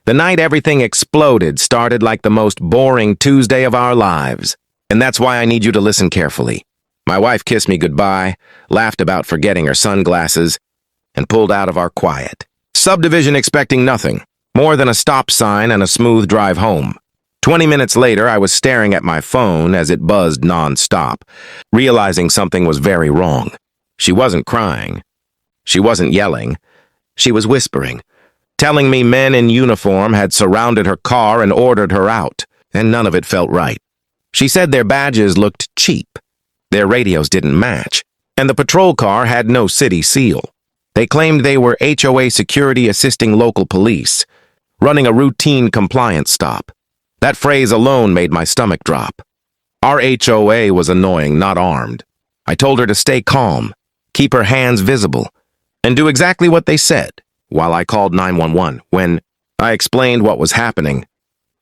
The night everything exploded started like the most boring Tuesday of our lives. And that's why I need you to listen carefully. My wife kissed me goodbye, laughed about forgetting her sunglasses, and pulled out of our quiet subdivision expecting nothing more than a stop sign and a smooth drive home. 20 minutes later, I was staring at my phone as it buzzed non-stop, realizing something was very wrong. She wasn't crying. She wasn't yelling. She was whispering, telling me men in uniform had surrounded her car and ordered her out, and none of it felt right. She said their badges looked cheap, their radios didn't match, and the patrol car had no city seal. They claimed they were HOA security assisting local police, running a routine compliance stop. That phrase alone made my stomach drop. Our HOA was annoying, not armed. I told her to stay calm, keep her hands visible, and do exactly what they said while I called 911. When I explained what was happening,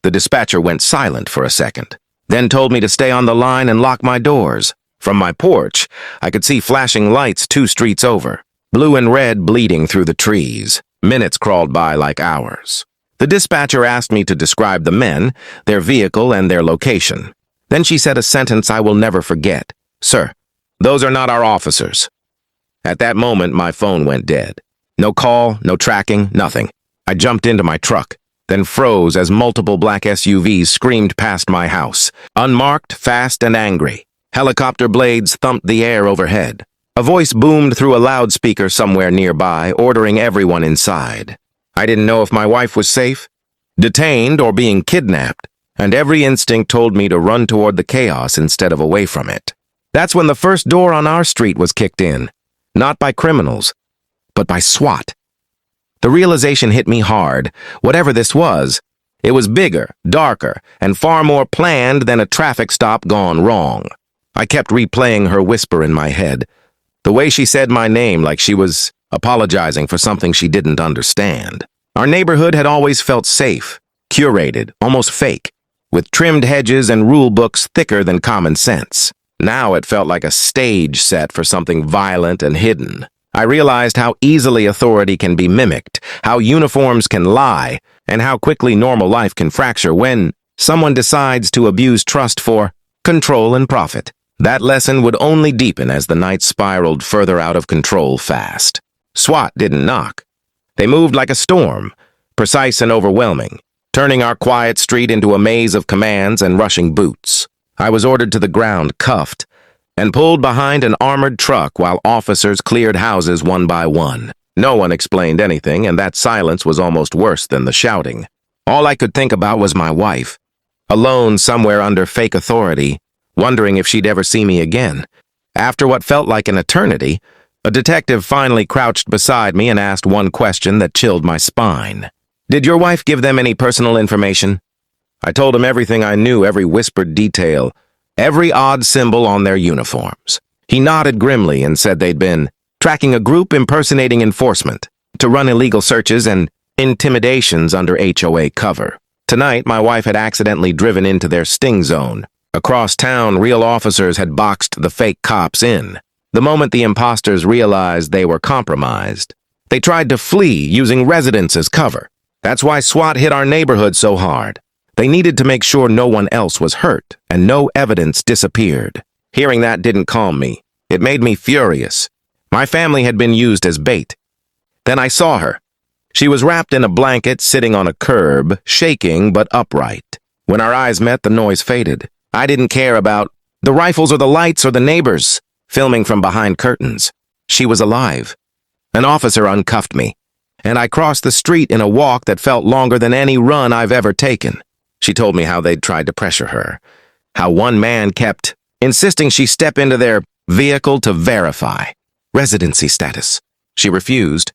the dispatcher went silent for a second, then told me to stay on the line and lock my doors. From my porch, I could see flashing lights 2 streets over, blue and red bleeding through the trees. Minutes crawled by like hours. The dispatcher asked me to describe the men, their vehicle, and their location. Then she said a sentence I will never forget. "Sir, those are not our officers." At that moment, my phone went dead. No call, no tracking, nothing. I jumped into my truck, then froze as multiple black SUVs screamed past my house, unmarked, fast, and angry. Helicopter blades thumped the air overhead. A voice boomed through a loudspeaker somewhere nearby, ordering everyone inside. I didn't know if my wife was safe, detained, or being kidnapped, and every instinct told me to run toward the chaos instead of away from it. That's when the first door on our street was kicked in, not by criminals, but by SWAT. The realization hit me hard. Whatever this was, it was bigger, darker, and far more planned than a traffic stop gone wrong. I kept replaying her whisper in my head, the way she said my name like she was apologizing for something she didn't understand. Our neighborhood had always felt safe, curated, almost fake, with trimmed hedges and rule books thicker than common sense. Now it felt like a stage set for something violent and hidden. I realized how easily authority can be mimicked, how uniforms can lie, and how quickly normal life can fracture when someone decides to abuse trust for control and profit. That lesson would only deepen as the night spiraled further out of control fast. SWAT didn't knock. They moved like a storm, precise and overwhelming, turning our quiet street into a maze of commands and rushing boots. I was ordered to the ground, cuffed, and pulled behind an armored truck while officers cleared houses one by one. No one explained anything, and that silence was almost worse than the shouting. All I could think about was my wife, alone somewhere under fake authority, wondering if she'd ever see me again. After what felt like an eternity, a detective finally crouched beside me and asked one question that chilled my spine. "Did your wife give them any personal information?" I told him everything I knew, every whispered detail, every odd symbol on their uniforms. He nodded grimly and said they'd been tracking a group impersonating enforcement to run illegal searches and intimidations under HOA cover. Tonight, my wife had accidentally driven into their sting zone. Across town, real officers had boxed the fake cops in. The moment the imposters realized they were compromised, they tried to flee using residents as cover. That's why SWAT hit our neighborhood so hard. They needed to make sure no one else was hurt and no evidence disappeared. Hearing that didn't calm me. It made me furious. My family had been used as bait. Then I saw her. She was wrapped in a blanket, sitting on a curb, shaking but upright. When our eyes met, the noise faded. I didn't care about the rifles or the lights or the neighbors filming from behind curtains. She was alive. An officer uncuffed me, and I crossed the street in a walk that felt longer than any run I've ever taken. She told me how they'd tried to pressure her, how one man kept insisting she step into their vehicle to verify residency status. She refused,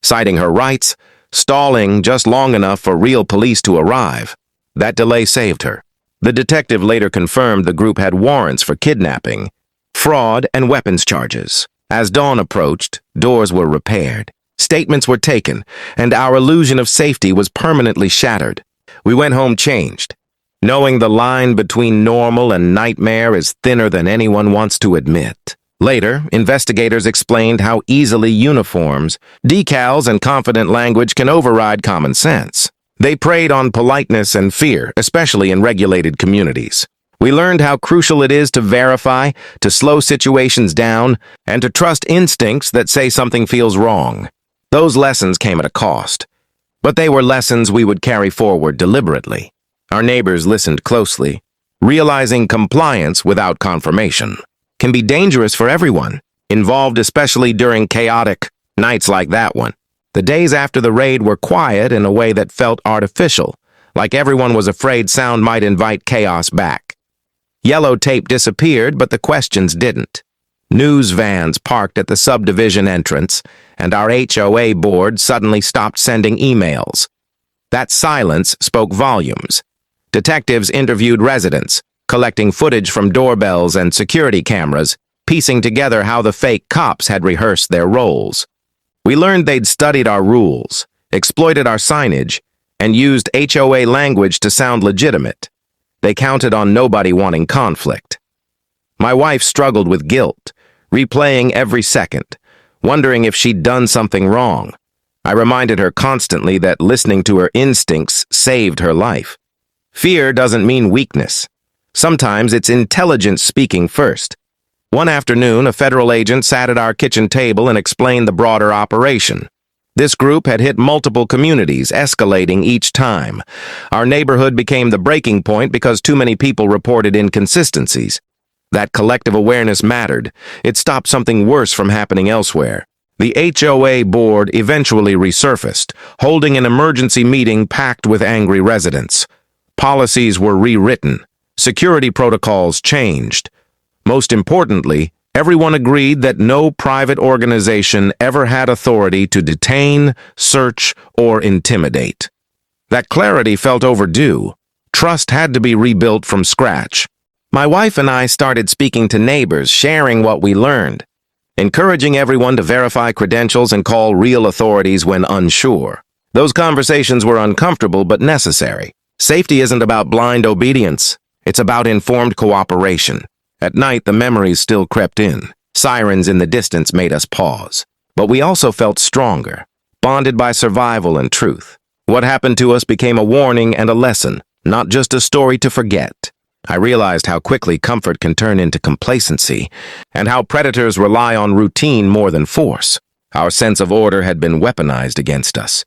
citing her rights, stalling just long enough for real police to arrive. That delay saved her. The detective later confirmed the group had warrants for kidnapping, fraud, and weapons charges. As dawn approached, doors were repaired, statements were taken, and our illusion of safety was permanently shattered. We went home changed, knowing the line between normal and nightmare is thinner than anyone wants to admit. Later, investigators explained how easily uniforms, decals, and confident language can override common sense. They preyed on politeness and fear, especially in regulated communities. We learned how crucial it is to verify, to slow situations down, and to trust instincts that say something feels wrong. Those lessons came at a cost, but they were lessons we would carry forward deliberately. Our neighbors listened closely, realizing compliance without confirmation can be dangerous for everyone involved, especially during chaotic nights like that one. The days after the raid were quiet in a way that felt artificial, like everyone was afraid sound might invite chaos back. Yellow tape disappeared, but the questions didn't. News vans parked at the subdivision entrance, and our HOA board suddenly stopped sending emails. That silence spoke volumes. Detectives interviewed residents, collecting footage from doorbells and security cameras, piecing together how the fake cops had rehearsed their roles. We learned they'd studied our rules, exploited our signage, and used HOA language to sound legitimate. They counted on nobody wanting conflict. My wife struggled with guilt, replaying every second, wondering if she'd done something wrong. I reminded her constantly that listening to her instincts saved her life. Fear doesn't mean weakness. Sometimes it's intelligence speaking first. One afternoon, a federal agent sat at our kitchen table and explained the broader operation. This group had hit multiple communities, escalating each time. Our neighborhood became the breaking point because too many people reported inconsistencies. That collective awareness mattered. It stopped something worse from happening elsewhere. The HOA board eventually resurfaced, holding an emergency meeting packed with angry residents. Policies were rewritten. Security protocols changed. Most importantly, everyone agreed that no private organization ever had authority to detain, search, or intimidate. That clarity felt overdue. Trust had to be rebuilt from scratch. My wife and I started speaking to neighbors, sharing what we learned, encouraging everyone to verify credentials and call real authorities when unsure. Those conversations were uncomfortable but necessary. Safety isn't about blind obedience. It's about informed cooperation. At night, the memories still crept in. Sirens in the distance made us pause. But we also felt stronger, bonded by survival and truth. What happened to us became a warning and a lesson, not just a story to forget. I realized how quickly comfort can turn into complacency, and how predators rely on routine more than force. Our sense of order had been weaponized against us,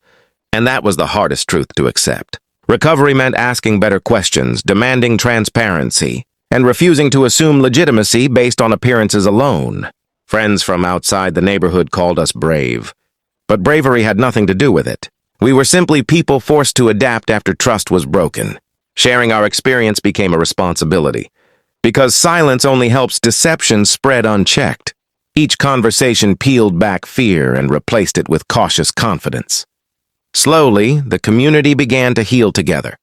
and that was the hardest truth to accept. Recovery meant asking better questions, demanding transparency, and refusing to assume legitimacy based on appearances alone. Friends from outside the neighborhood called us brave. But bravery had nothing to do with it. We were simply people forced to adapt after trust was broken. Sharing our experience became a responsibility. Because silence only helps deception spread unchecked. Each conversation peeled back fear and replaced it with cautious confidence. Slowly, the community began to heal together.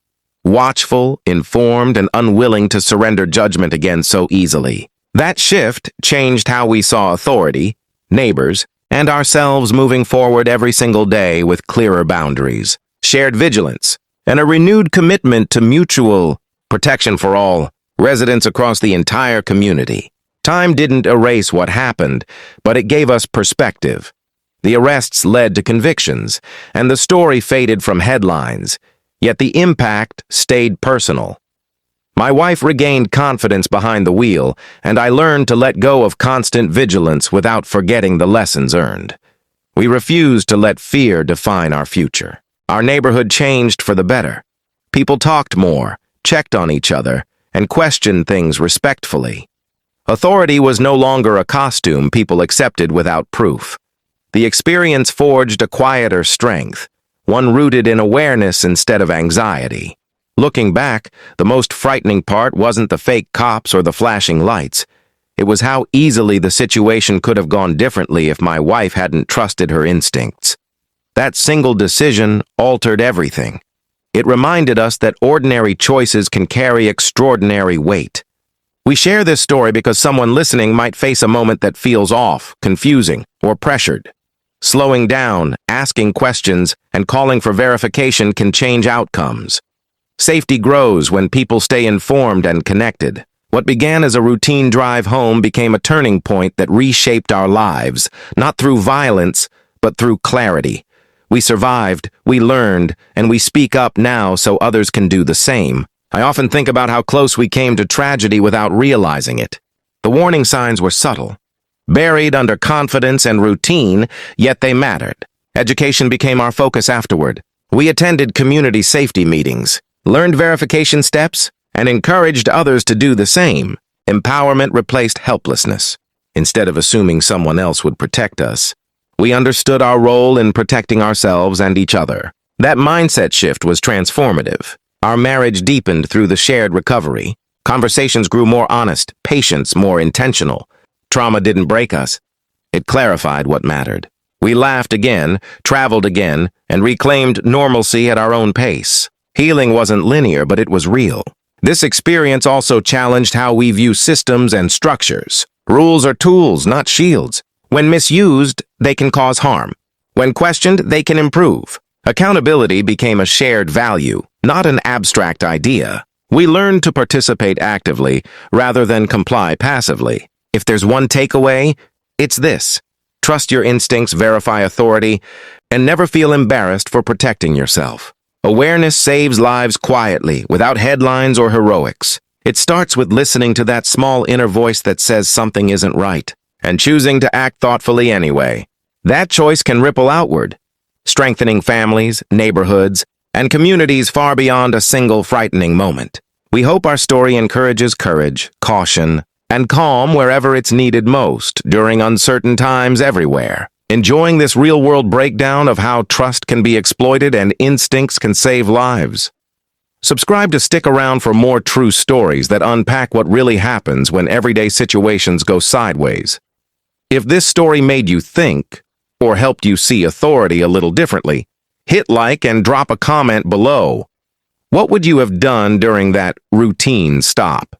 Watchful, informed, and unwilling to surrender judgment again so easily. That shift changed how we saw authority, neighbors, and ourselves moving forward every single day with clearer boundaries, shared vigilance, and a renewed commitment to mutual protection for all residents across the entire community. Time didn't erase what happened, but it gave us perspective. The arrests led to convictions, and the story faded from headlines. Yet the impact stayed personal. My wife regained confidence behind the wheel, and I learned to let go of constant vigilance without forgetting the lessons earned. We refused to let fear define our future. Our neighborhood changed for the better. People talked more, checked on each other, and questioned things respectfully. Authority was no longer a costume people accepted without proof. The experience forged a quieter strength, one rooted in awareness instead of anxiety. Looking back, the most frightening part wasn't the fake cops or the flashing lights. It was how easily the situation could have gone differently if my wife hadn't trusted her instincts. That single decision altered everything. It reminded us that ordinary choices can carry extraordinary weight. We share this story because someone listening might face a moment that feels off, confusing, or pressured. Slowing down, asking questions, and calling for verification can change outcomes. Safety grows when people stay informed and connected. What began as a routine drive home became a turning point that reshaped our lives, not through violence, but through clarity. We survived, we learned, and we speak up now so others can do the same. I often think about how close we came to tragedy without realizing it. The warning signs were subtle, buried under confidence and routine, yet they mattered. Education became our focus afterward. We attended community safety meetings, learned verification steps, and encouraged others to do the same. Empowerment replaced helplessness. Instead of assuming someone else would protect us, we understood our role in protecting ourselves and each other. That mindset shift was transformative. Our marriage deepened through the shared recovery. Conversations grew more honest, patience more intentional. Trauma didn't break us. It clarified what mattered. We laughed again, traveled again, and reclaimed normalcy at our own pace. Healing wasn't linear, but it was real. This experience also challenged how we view systems and structures. Rules are tools, not shields. When misused, they can cause harm. When questioned, they can improve. Accountability became a shared value, not an abstract idea. We learned to participate actively rather than comply passively. If there's one takeaway, it's this. Trust your instincts, verify authority, and never feel embarrassed for protecting yourself. Awareness saves lives quietly, without headlines or heroics. It starts with listening to that small inner voice that says something isn't right, and choosing to act thoughtfully anyway. That choice can ripple outward, strengthening families, neighborhoods, and communities far beyond a single frightening moment. We hope our story encourages courage, caution, and calm wherever it's needed most during uncertain times everywhere. Enjoying this real-world breakdown of how trust can be exploited and instincts can save lives. Subscribe to stick around for more true stories that unpack what really happens when everyday situations go sideways. If this story made you think, or helped you see authority a little differently, hit like and drop a comment below. What would you have done during that routine stop?